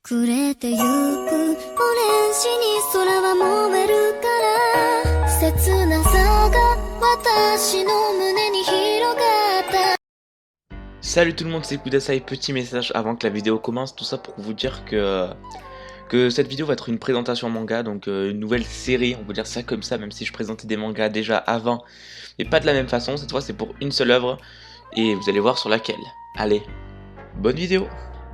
暮れてゆくオレンジに空は燃えるから切なさが私の胸に広がった。 Salut tout le monde, c'est Kudasai, petit message avant que la vidéo commence, tout ça pour vous dire que cette vidéo va être une présentation manga, donc une nouvelle série, on peut dire ça comme ça, même si je présentais des mangas déjà avant, mais pas de la même façon, cette fois c'est pour une seule œuvre, et vous allez voir sur laquelle. Allez, bonne vidéo.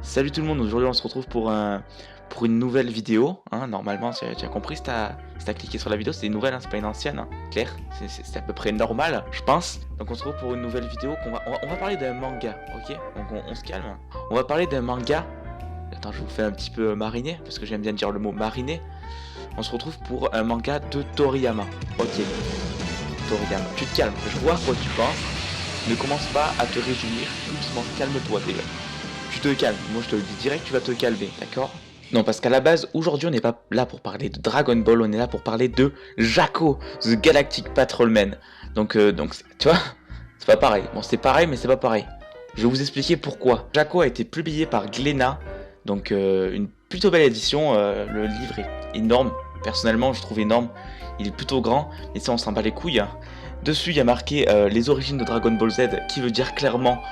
Salut tout le monde, aujourd'hui on se retrouve pour une nouvelle vidéo, hein, normalement tu as compris si t'as cliqué sur la vidéo, c'est une nouvelle, hein, c'est pas une ancienne, hein, clair, c'est à peu près normal, je pense. Donc on se retrouve pour une nouvelle vidéo, on va parler d'un manga, ok, donc on se calme, on va parler d'un manga, attends je vous fais un petit peu mariner, parce que j'aime bien dire le mot mariner. On se retrouve pour un manga de Toriyama, ok, Toriyama, tu te calmes, je vois à quoi tu penses, ne commence pas à te réjouir, doucement, calme-toi déjà. Tu te calmes, moi je te le dis direct, tu vas te calmer, d'accord? Non, parce qu'à la base, aujourd'hui on n'est pas là pour parler de Dragon Ball, on est là pour parler de Jaco, The Galactic Patrolman. Donc tu vois, c'est pas pareil. Bon, c'est pareil, mais c'est pas pareil. Je vais vous expliquer pourquoi. Jaco a été publié par Glénat, donc une plutôt belle édition, le livre est énorme. Personnellement, je trouve énorme, il est plutôt grand, mais ça on s'en bat les couilles, hein. Dessus, il y a marqué les origines de Dragon Ball Z, qui veut dire clairement...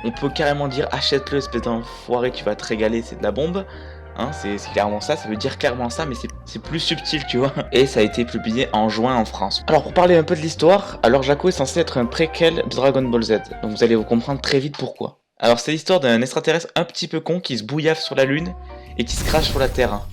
On peut carrément dire achète-le, espèce d'enfoiré, tu vas te régaler, c'est de la bombe. Hein, c'est clairement ça veut dire clairement ça, mais c'est plus subtil, tu vois. Et ça a été publié en juin en France. Alors pour parler un peu de l'histoire, alors Jaco est censé être un préquel de Dragon Ball Z. Donc vous allez vous comprendre très vite pourquoi. Alors c'est l'histoire d'un extraterrestre un petit peu con qui se bouillaffe sur la lune et qui se crache sur la terre. Hein.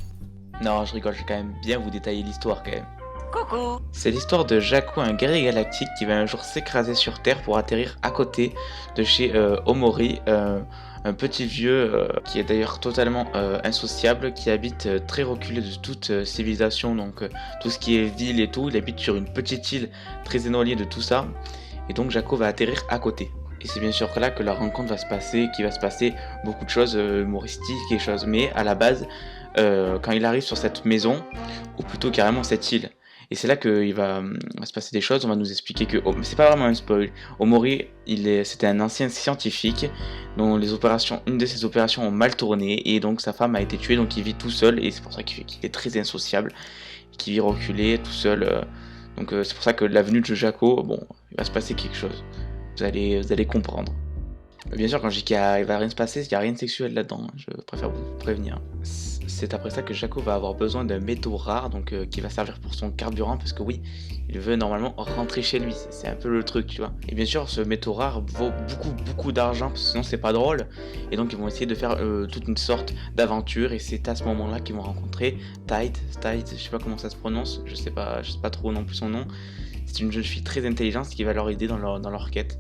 Non, je rigole, je vais quand même bien vous détailler l'histoire quand même. Coucou. C'est l'histoire de Jaco, un guerrier galactique qui va un jour s'écraser sur Terre pour atterrir à côté de chez Omori, un petit vieux qui est d'ailleurs totalement insociable, qui habite très reculé de toute civilisation, donc tout ce qui est ville et tout, il habite sur une petite île très éloignée de tout ça, et donc Jaco va atterrir à côté. Et c'est bien sûr là que la rencontre va se passer, qu'il va se passer beaucoup de choses humoristiques et choses, mais à la base, quand il arrive sur cette maison, ou plutôt carrément cette île, et c'est là qu'il va se passer des choses, on va nous expliquer que... Oh, mais c'est pas vraiment un spoil. Omori, c'était un ancien scientifique dont une de ses opérations ont mal tourné, et donc sa femme a été tuée, donc il vit tout seul, et c'est pour ça qu'il est très insociable, qu'il vit reculé, tout seul. Donc c'est pour ça que la venue de Jaco, bon, il va se passer quelque chose. Vous allez comprendre. Bien sûr, quand je dis qu'il va rien se passer, il n'y a rien de sexuel là-dedans, hein, je préfère vous prévenir. C'est après ça que Jaco va avoir besoin d'un métaux rare, donc qui va servir pour son carburant, parce que oui, il veut normalement rentrer chez lui, c'est un peu le truc, tu vois. Et bien sûr, ce métaux rare vaut beaucoup d'argent, parce que sinon c'est pas drôle, et donc ils vont essayer de faire toute une sorte d'aventure, et c'est à ce moment-là qu'ils vont rencontrer Tide, je sais pas comment ça se prononce, je sais pas trop non plus son nom. C'est une jeune fille très intelligente qui va leur aider dans leur quête.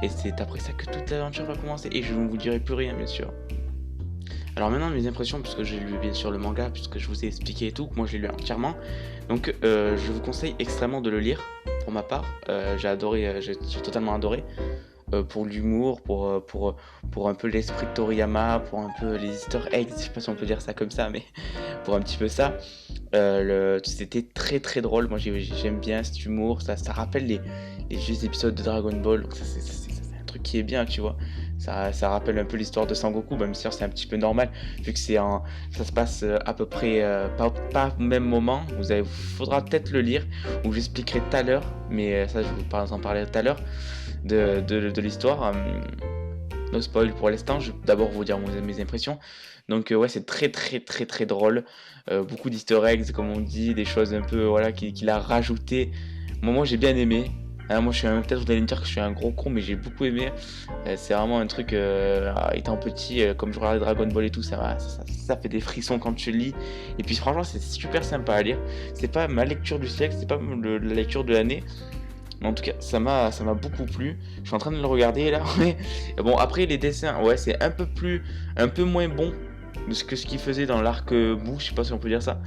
Et c'est après ça que toute l'aventure va commencer, et je ne vous dirai plus rien bien sûr. Alors maintenant mes impressions, puisque j'ai lu bien sûr le manga, puisque je vous ai expliqué et tout, moi je l'ai lu entièrement. Donc je vous conseille extrêmement de le lire, pour ma part, j'ai adoré, j'ai totalement adoré. Pour l'humour, pour un peu l'esprit de Toriyama, pour un peu les easter eggs, je sais pas si on peut dire ça comme ça, mais pour un petit peu ça. C'était très drôle, moi j'aime bien cet humour, ça rappelle les vieux épisodes de Dragon Ball, donc c'est un truc qui est bien, tu vois. Ça rappelle un peu l'histoire de Sangoku, même si c'est un petit peu normal, vu que ça se passe à peu près pas au même moment. Faudra peut-être le lire, ou j'expliquerai tout à l'heure, mais ça je vais vous en parler tout à l'heure, de l'histoire. No spoil pour l'instant, je vais d'abord vous dire mes impressions. Donc ouais, c'est très drôle, beaucoup d'easter eggs comme on dit, des choses un peu voilà qu'il a rajouté. Moi j'ai bien aimé. Moi peut-être vous allez me dire que je suis un gros con, mais j'ai beaucoup aimé. C'est vraiment un truc, étant petit, comme je regardais Dragon Ball et tout, ça fait des frissons quand tu lis. Et puis franchement c'est super sympa à lire. C'est pas ma lecture du siècle, c'est pas la lecture de l'année. Mais en tout cas, ça m'a beaucoup plu. Je suis en train de le regarder là. Bon, après les dessins, ouais, c'est un peu moins bon que ce qu'il faisait dans l'arc bout. Je sais pas si on peut dire ça.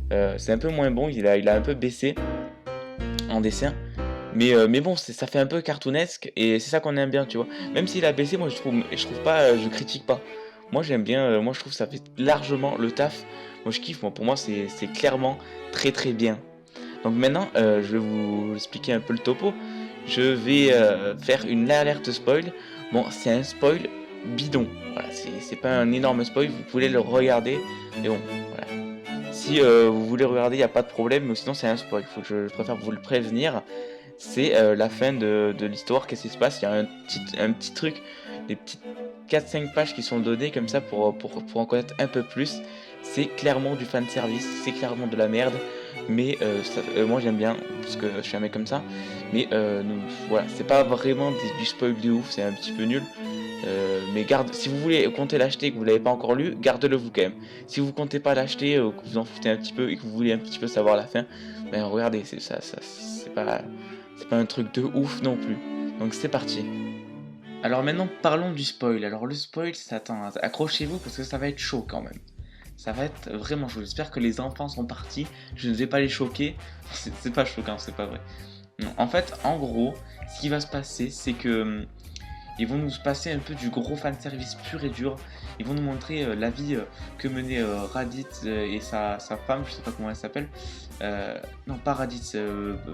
C'est un peu moins bon. Il a un peu baissé en dessin. Mais bon, ça fait un peu cartoonesque et c'est ça qu'on aime bien, tu vois. Même s'il a baissé, moi je trouve pas, je critique pas. Moi j'aime bien. Moi je trouve que ça fait largement le taf. Moi je kiffe. Pour moi c'est clairement très bien. Donc maintenant, je vais vous expliquer un peu le topo. Je vais faire une alerte spoil. Bon, c'est un spoil bidon. Voilà, c'est pas un énorme spoil, vous pouvez le regarder. Mais bon, voilà. Si vous voulez regarder, il n'y a pas de problème, mais sinon c'est un spoil, faut que je préfère vous le prévenir. C'est la fin de l'histoire, qu'est-ce qui se passe? Il y a un petit truc, des petites 4-5 pages qui sont données comme ça pour en connaître un peu plus. C'est clairement du fanservice, c'est clairement de la merde, mais moi j'aime bien, parce que je suis un mec comme ça, mais voilà, c'est pas vraiment du spoil de ouf, c'est un petit peu nul. Mais si vous voulez compter l'acheter et que vous l'avez pas encore lu, gardez-le vous quand même. Si vous comptez pas l'acheter, que vous en foutez un petit peu et que vous voulez un petit peu savoir la fin, ben regardez, c'est pas un truc de ouf non plus. Donc c'est parti. Alors maintenant parlons du spoil. Alors le spoil, accrochez-vous parce que ça va être chaud quand même. Ça va être vraiment chaud. J'espère que les enfants sont partis. Je ne vais pas les choquer. C'est pas choquant, c'est pas vrai. Non, en fait, en gros, ce qui va se passer, c'est que ils vont nous passer un peu du gros fanservice pur et dur. Ils vont nous montrer la vie que menait Raditz et sa femme, je sais pas comment elle s'appelle. Non, pas Raditz,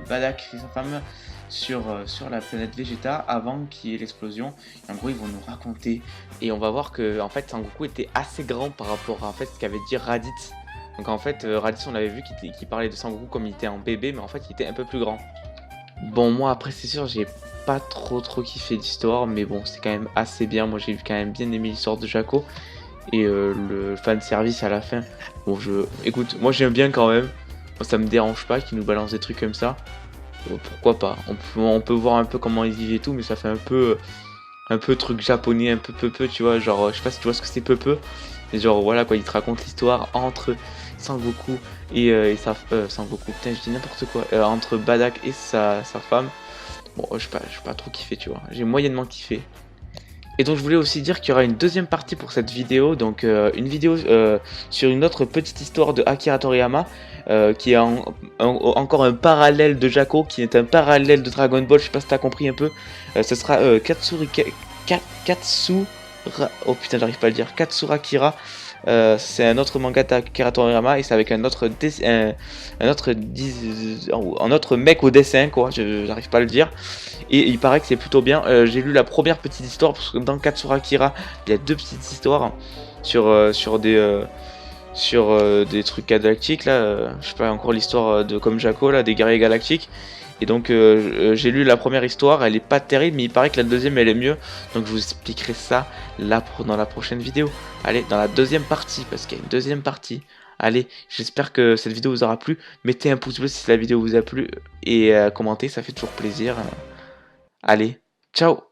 Badak et sa femme sur la planète Vegeta avant qu'il y ait l'explosion. En gros, ils vont nous raconter et on va voir que en fait Sangoku était assez grand par rapport à en fait ce qu'avait dit Raditz. Donc en fait, Raditz, on avait vu qu'il parlait de Sangoku comme il était en bébé, mais en fait il était un peu plus grand. Bon, moi après c'est sûr, j'ai pas trop kiffé l'histoire, mais bon, c'est quand même assez bien. Moi j'ai quand même bien aimé l'histoire de Jaco et le fanservice à la fin. Bon, écoute, moi j'aime bien quand même. Moi, ça me dérange pas qu'ils nous balancent des trucs comme ça. Pourquoi pas? On peut voir un peu comment ils vivent et tout, mais ça fait un peu truc japonais, un peu peu, tu vois. Genre, je sais pas si tu vois ce que c'est peu. Mais genre voilà quoi, ils te racontent l'histoire entre Sangoku et Sangoku, putain je dis n'importe quoi, entre Badak et sa femme. Bon, je sais pas trop kiffé, tu vois, j'ai moyennement kiffé. Et donc je voulais aussi dire qu'il y aura une deuxième partie pour cette vidéo, donc une vidéo sur une autre petite histoire de Akira Toriyama, qui est encore un parallèle de Jaco, qui est un parallèle de Dragon Ball, je sais pas si t'as compris un peu. Ce sera oh putain j'arrive pas à le dire, Katsurakira. C'est un autre manga d'Akira Toriyama et c'est avec un autre mec au dessin quoi, j'arrive pas à le dire. Et il paraît que c'est plutôt bien. J'ai lu la première petite histoire parce que dans Katsurakira il y a deux petites histoires sur des trucs galactiques là. Je sais pas encore l'histoire de comme Jaco là, des guerriers galactiques. Et donc j'ai lu la première histoire, elle est pas terrible, mais il paraît que la deuxième elle est mieux. Donc je vous expliquerai ça là dans la prochaine vidéo. Allez, dans la deuxième partie, parce qu'il y a une deuxième partie. Allez, j'espère que cette vidéo vous aura plu. Mettez un pouce bleu si la vidéo vous a plu et commentez, ça fait toujours plaisir. Allez, ciao!